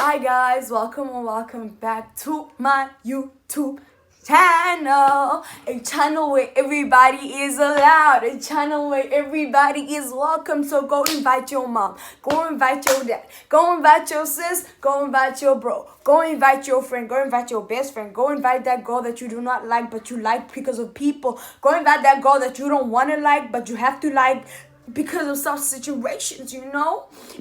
Hi guys, welcome back to my YouTube channel. A channel where everybody is allowed, a channel where everybody is welcome. So go invite your mom, go invite your dad, go invite your sis, go invite your bro, go invite your friend, go invite your best friend, go invite that girl that you do not like but you like because of people, go invite that girl that you don't want to like but you have to like because of some situations,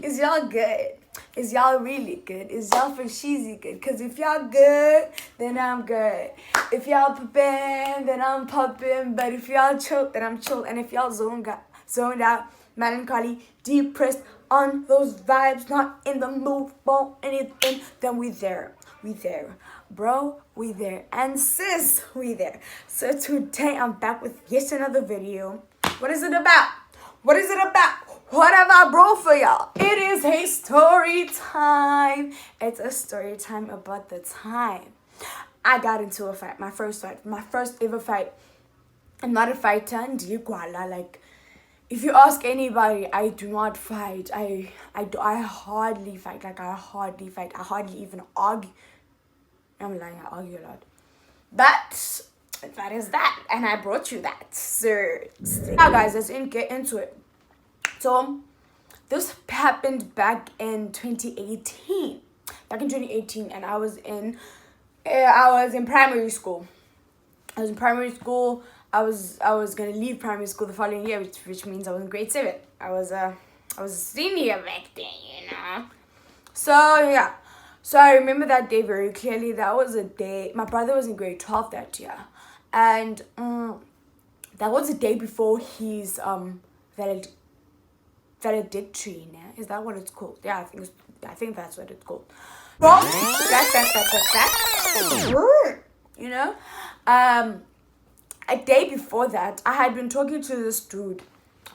Is y'all good? Is y'all really good? Is y'all for cheesy good? Because if y'all good, then I'm good. If y'all poppin', then I'm poppin'. But if y'all chill, then I'm chill. And if y'all zoned out, melancholy, depressed, on those vibes, not in the mood for anything, then we there. We there. Bro, we there. And sis, we there. So today I'm back with yet another video. What is it about? What is it about? What have I brought for y'all? It is a story time. It's a story time about the time I got into a fight. My first ever fight. I'm not a fighter. Like, if you ask anybody, I do not fight. I hardly fight. Like, I hardly fight. I hardly even argue. I'm lying. I argue a lot. But that is that, and I brought you that. So now guys, let's get into it. So this happened back in 2018. And I was in primary school. I was gonna leave primary school the following year, which means I was in grade 7. I was a senior back then, So yeah. So I remember that day very clearly. That was a day, my brother was in grade 12 that year. And that was the day before his valedictory. Is that what it's called? Yeah, I think that's what it's called. Well, a day before that, I had been talking to this dude.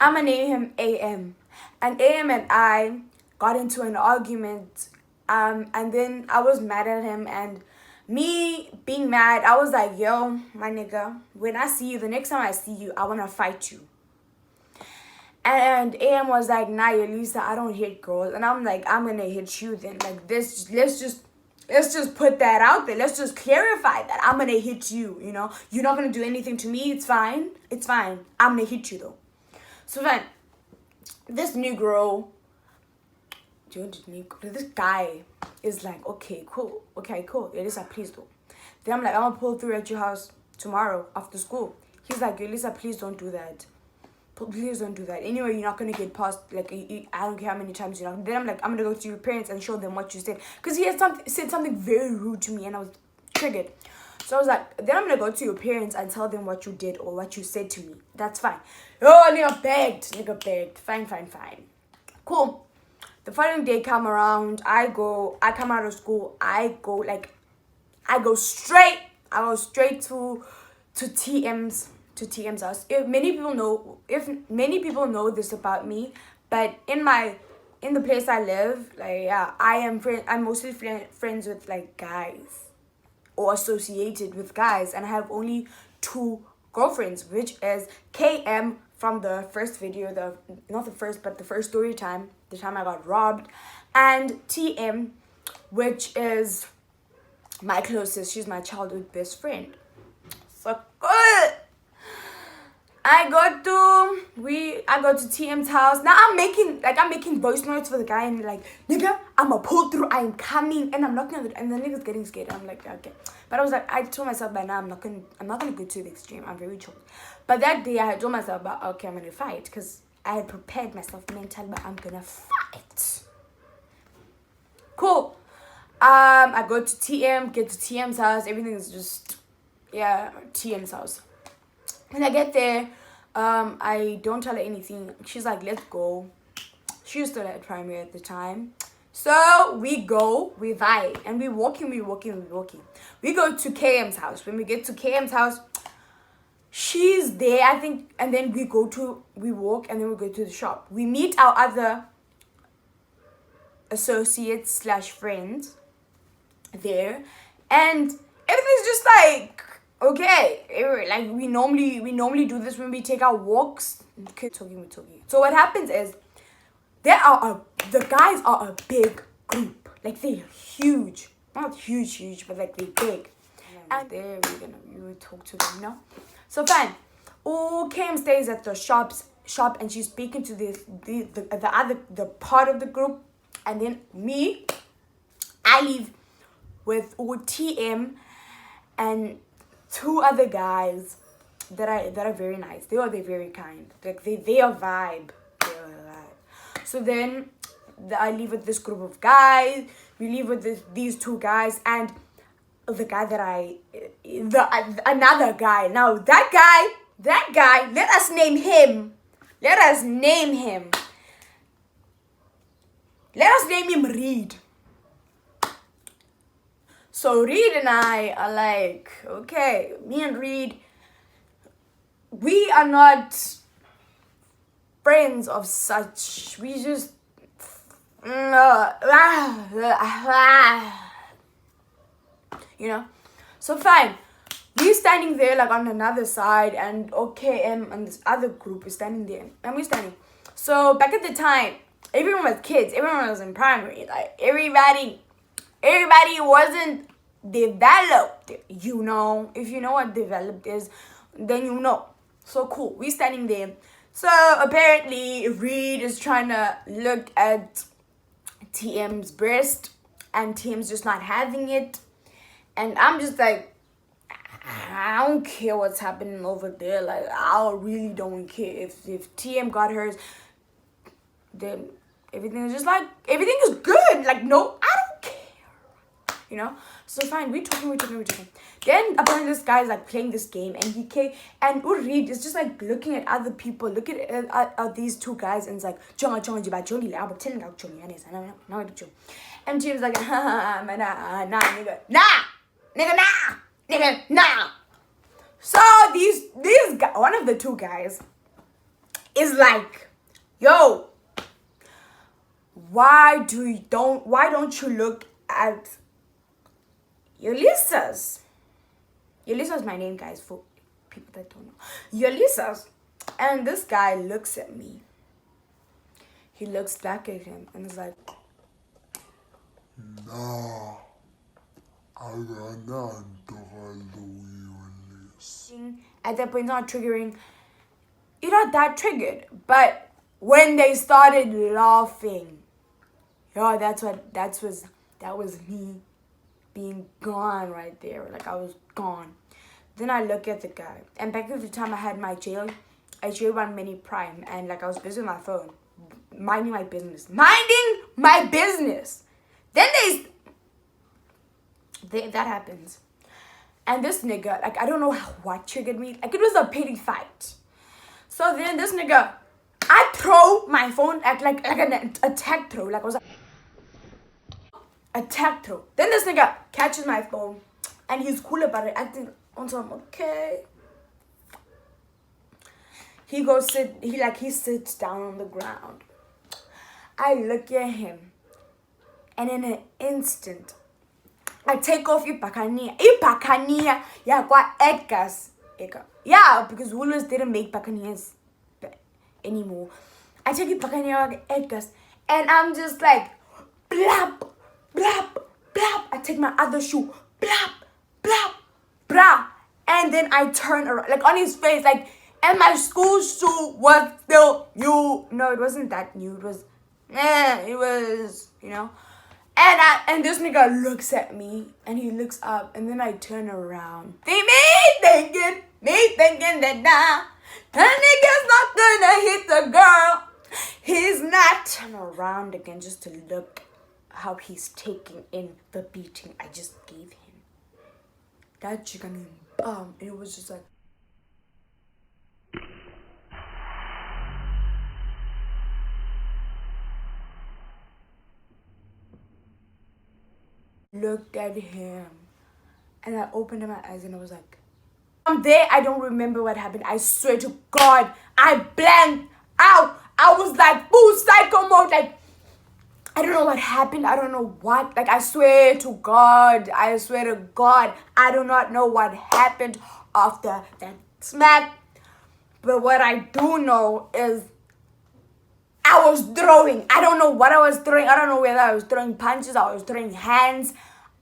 I'm gonna name him AM. And AM and I got into an argument. And then I was mad at him, and me being mad, I was like, yo, my nigga, when I see you, the next time I see you, I want to fight you. And AM was like, nah, Elisa, I don't hit girls. And I'm like, I'm going to hit you then. Like, let's just put that out there. Let's just clarify that. I'm going to hit you, You're not going to do anything to me. It's fine. I'm going to hit you, though. So then, this Negro... this guy is like, okay, cool, Elisa, please do. Then I'm like, I'm gonna pull through at your house tomorrow after school. He's like, Elisa, please don't do that. Please don't do that. Anyway, you're not gonna get past, like, I don't care how many times you're not. Then I'm like, I'm gonna go to your parents and show them what you said, because he had said something very rude to me, and I was triggered. So I was like, then I'm gonna go to your parents and tell them what you did or what you said to me. That's fine. Oh, nigga begged. Fine. Cool. The following day come around, I come out of school, I go straight to TM's house. If many people know this about me, but in the place I live, I'm mostly friends with like guys or associated with guys, and I have only 2 girlfriends, which is KM from the first video, not the first, but the first story time, the time I got robbed, and TM, which is my closest. She's my childhood best friend. So good. I go to TM's house. Now I'm making voice notes for the guy, and like, nigga, I'ma pull through, I am coming, and I'm knocking on the, and the nigga's getting scared. I'm like, okay. But I was like, I told myself by now I'm not gonna go to the extreme. I'm very chill. But that day I had told myself about, okay, I'm gonna fight, because I had prepared myself mentally, but I'm gonna fight. Cool. I go to TM, get to TM's house. Everything is just, TM's house. When I get there, I don't tell her anything. She's like, let's go. She was still at primary at the time. So we go, we vibe, and we're walking. We go to KM's house. When we get to KM's house, she's there, I think, and then we walk, and then we go to the shop. We meet our other associates / friends there, and everything's just like, okay, like we normally do this when we take our walks. Talking. So what happens is, the guys are a big group. Like they're huge. Not huge, but like they're big. And there we would talk to them, you know? So fine. Oh, Kim stays at the shop and she's speaking to the part of the group. And then me, I leave with TM and two other guys that are very nice. They're very kind. Like they are vibe. They're a vibe. So then I leave with this group of guys. We leave with these two guys and the guy another guy. Now that guy, let us name him. Let us name him Reed. So Reed and I are like, okay, me and Reed, we are not friends of such. We just you know. So fine. We're standing there like on another side and OKM and this other group is standing there. And we're standing. So back at the time, everyone was kids. Everyone was in primary. Like everybody wasn't developed, you know. If you know what developed is, then you know. So cool. We're standing there. So apparently Reed is trying to look at TM's breast and TM's just not having it. And I'm just like, I don't care what's happening over there. Like, I really don't care. If TM got hers, then everything is good. Like, no, I don't care. You know? So fine, we're talking. Then apparently this guy is like playing this game and he came and Reed is just like looking at other people, looking at these two guys and it's like, and Jim's like, nah. So these guys, one of the two guys is like, yo, why don't you look at Ulysses? Ulysses is my name, guys, for people that don't know. Ulysses. And this guy looks at me. He looks back at him and is like, nah, I don't Ulysses. At that point, it's not triggering. You're not that triggered. But when they started laughing, yo, that was me being gone right there. Like I was gone. Then I look at the guy. And back at the time I had my J1 Mini Prime and like I was busy with my phone. Minding my business. Then that happens. And this nigga, like I don't know what triggered me. Like it was a petty fight. So then this nigga, I throw my phone at like an attack throw. Like I was like, attack throw. Then this nigga catches my phone and he's cool about it, acting on some okay. He sits down on the ground. I look at him and in an instant I take off Ipakania. Yeah, kwa Edgar's. Yeah, because Woolworths didn't make Pacanias anymore. I take Ipakania Edgar's and I'm just like blap. I take my other shoe, blap, and then I turn around, like on his face, like, and my school shoe was still new. No, it wasn't that new. It was, you know. And this nigga looks at me, and he looks up, and then I turn around. Me thinking that the nigga's not gonna hit the girl. He's not. Turn around again just to look how he's taking in the beating I just gave him. That chicken, it was just like. Looked at him and I opened my eyes and I was like, from there I don't remember what happened. I swear to God, I blanked out. I was like full psycho mode, like I don't know what happened. I don't know what. Like, I swear to God, I do not know what happened after that smack. But what I do know is I was throwing. I don't know what I was throwing. I don't know whether I was throwing punches, I was throwing hands.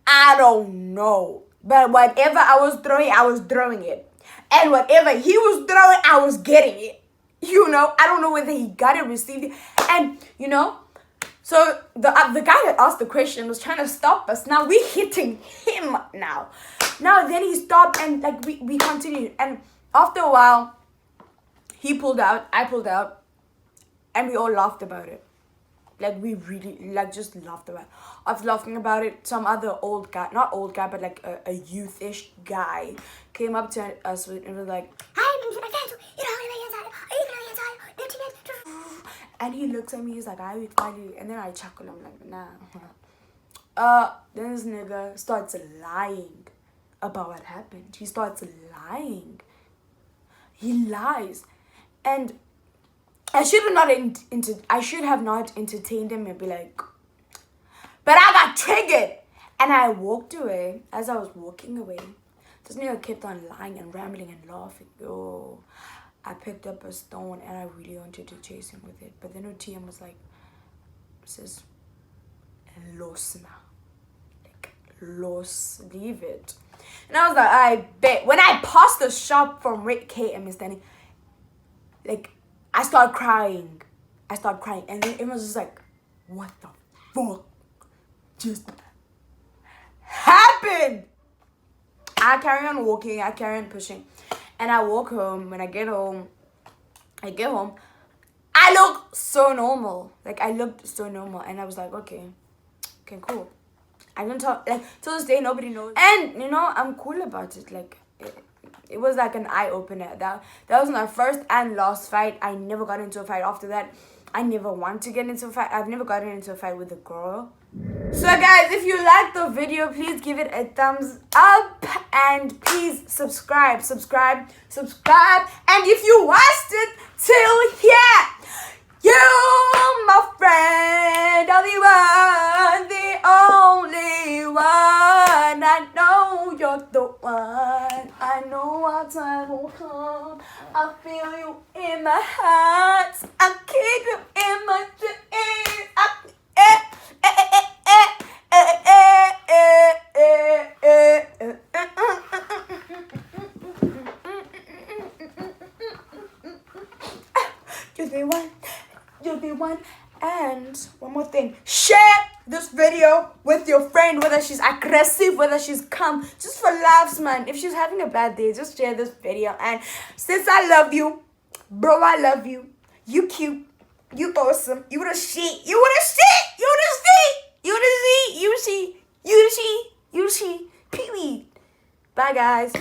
I don't know. But whatever I was throwing it. And whatever he was throwing, I was getting it. I don't know whether he got it, received it. And, so the guy that asked the question was trying to stop us. Now we're hitting him now. Now then he stopped and like we continued. And after a while, he pulled out, I pulled out, and we all laughed about it. Like we really just laughed about it. After laughing about it, some other old guy, not old guy, but like a youth-ish guy came up to us and was like, and he looks at me, he's like, I finally, and then I chuckle, I'm like, nah. Then this nigga starts lying about what happened. He starts lying. He lies. And I should have not entertained him and be like, but I got triggered. And I walked away. As I was walking away, this nigga kept on lying and rambling and laughing. Yo, I picked up a stone and I really wanted to chase him with it. But then OTM was like, sis, los na. Like, los, leave it. And I was like, I bet. When I passed the shop from Rick KM standing, like, I started crying. And then it was just like, what the fuck just happened? I carry on walking. I carry on pushing. And I walk home. When I get home, I look so normal. Like, I looked so normal. And I was like, okay, cool. I don't talk, like, till this day, nobody knows. And, I'm cool about it. Like, it was like an eye-opener. That was my first and last fight. I never got into a fight after that. I never want to get into a fight. I've never gotten into a fight with a girl. So guys, if you liked the video, please give it a thumbs up. And please subscribe. And if you watched it till here, you, my friend, are the only one. I know you're the one. I know our time will come. I feel you in my heart. I keep you in my dreams. You're the one. And one more thing, share this video with your friend, whether she's aggressive, whether she's calm, just for laughs, man. If she's having a bad day, just share this video. And since I love you, bro, I love you. You cute, you awesome, you the shit, period. Bye guys.